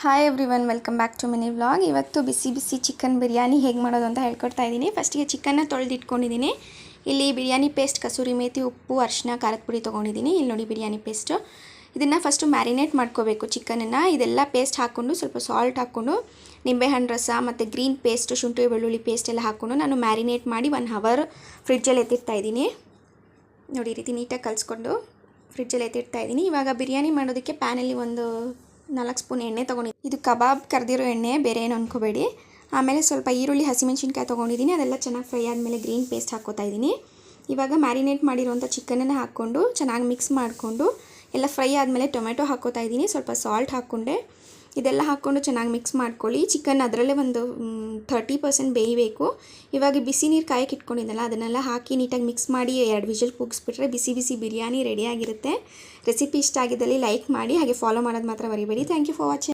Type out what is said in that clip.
Hi everyone, welcome back to mini vlog. ಇವತ್ತು ಬಿಸಿ ಬಿಸಿ chicken biryani ಹೇಗೆ ಮಾಡೋದು ಅಂತ ಹೇಳ್ಕೊಡ್ತಾ ಇದ್ದೀನಿ. ಫಸ್ಟಿಗೆ ಚಿಕನ್ನ ತೊಳೆದಿಟ್ಕೊಂಡಿದ್ದೀನಿ. ಇಲ್ಲಿ ಬಿರಿಯಾನಿ ಪೇಸ್ಟ್, ಕಸೂರಿ ಮೇಥಿ, ಉಪ್ಪು, ಅರಿಶಿನ, ಖಾರದ ಪುಡಿ ತೊಗೊಂಡಿದ್ದೀನಿ. ಇಲ್ಲಿ ನೋಡಿ ಬಿರಿಯಾನಿ ಪೇಸ್ಟು. ಇದನ್ನು ಫಸ್ಟು ಮ್ಯಾರಿನೇಟ್ ಮಾಡ್ಕೋಬೇಕು ಚಿಕನನ್ನು. ಇದೆಲ್ಲ ಪೇಸ್ಟ್ ಹಾಕ್ಕೊಂಡು ಸ್ವಲ್ಪ ಸಾಲ್ಟ್ ಹಾಕ್ಕೊಂಡು ನಿಂಬೆಹಣ್ಣು ರಸ ಮತ್ತು ಗ್ರೀನ್ ಪೇಸ್ಟು, ಶುಂಠಿ ಬೆಳ್ಳುಳ್ಳಿ ಪೇಸ್ಟ್ ಎಲ್ಲ ಹಾಕ್ಕೊಂಡು ನಾನು ಮ್ಯಾರಿನೇಟ್ ಮಾಡಿ 1 ಅವರ್ ಫ್ರಿಡ್ಜಲ್ಲಿ ಎತ್ತಿಡ್ತಾ ಇದ್ದೀನಿ. ನೋಡಿ ಈ ರೀತಿ ನೀಟಾಗಿ ಕಲಿಸ್ಕೊಂಡು ಫ್ರಿಡ್ಜಲ್ಲಿ ಎತ್ತಿಡ್ತಾ ಇದ್ದೀನಿ. ಇವಾಗ ಬಿರಿಯಾನಿ ಮಾಡೋದಕ್ಕೆ ಪ್ಯಾನಲ್ಲಿ ಒಂದು 4 ಸ್ಪೂನ್ ಎಣ್ಣೆ ತೊಗೊಂಡಿದ್ದೀನಿ. ಇದು ಕಬಾಬ್ ಕರೆದಿರೋ ಎಣ್ಣೆ, ಬೇರೆ ಏನು ಅಂದ್ಕೋಬೇಡಿ. ಆಮೇಲೆ ಸ್ವಲ್ಪ ಈರುಳ್ಳಿ, ಹಸಿಮೆಣ್ಸಿನ್ಕಾಯಿ ತೊಗೊಂಡಿದ್ದೀನಿ. ಅದೆಲ್ಲ ಚೆನ್ನಾಗಿ ಫ್ರೈ ಆದಮೇಲೆ ಗ್ರೀನ್ ಪೇಸ್ಟ್ ಹಾಕ್ಕೋತಾ ಇದ್ದೀನಿ. ಇವಾಗ ಮ್ಯಾರಿನೇಟ್ ಮಾಡಿರೋಂಥ ಚಿಕನನ್ನು ಹಾಕ್ಕೊಂಡು ಚೆನ್ನಾಗಿ ಮಿಕ್ಸ್ ಮಾಡಿಕೊಂಡು ಎಲ್ಲ ಫ್ರೈ ಆದಮೇಲೆ ಟೊಮೆಟೊ ಹಾಕ್ಕೋತಾ ಇದ್ದೀನಿ. ಸ್ವಲ್ಪ ಸಾಲ್ಟ್ ಹಾಕ್ಕೊಂಡೆ. ಇದೆಲ್ಲ ಹಾಕ್ಕೊಂಡು ಚೆನ್ನಾಗಿ ಮಿಕ್ಸ್ ಮಾಡ್ಕೊಳ್ಳಿ. ಚಿಕನ್ ಅದರಲ್ಲೇ ಒಂದು 30% ಬೇಯಬೇಕು. ಇವಾಗ ಬಿಸಿ ನೀರು ಕಾಯಕ್ಕೆ ಇಟ್ಕೊಂಡಿದ್ದಲ್ಲ, ಅದನ್ನೆಲ್ಲ ಹಾಕಿ ನೀಟಾಗಿ ಮಿಕ್ಸ್ ಮಾಡಿ 2 ವಿಷಲ್ ಕೂಗಿಸ್ಬಿಟ್ರೆ ಬಿಸಿ ಬಿಸಿ ಬಿರಿಯಾನಿ ರೆಡಿಯಾಗಿರುತ್ತೆ. ರೆಸಿಪಿ ಇಷ್ಟ ಆಗಿದ್ದಲ್ಲಿ ಲೈಕ್ ಮಾಡಿ, ಹಾಗೆ ಫಾಲೋ ಮಾಡೋದು ಮಾತ್ರ ಮರಿಬೇಡಿ. Thank you for watching.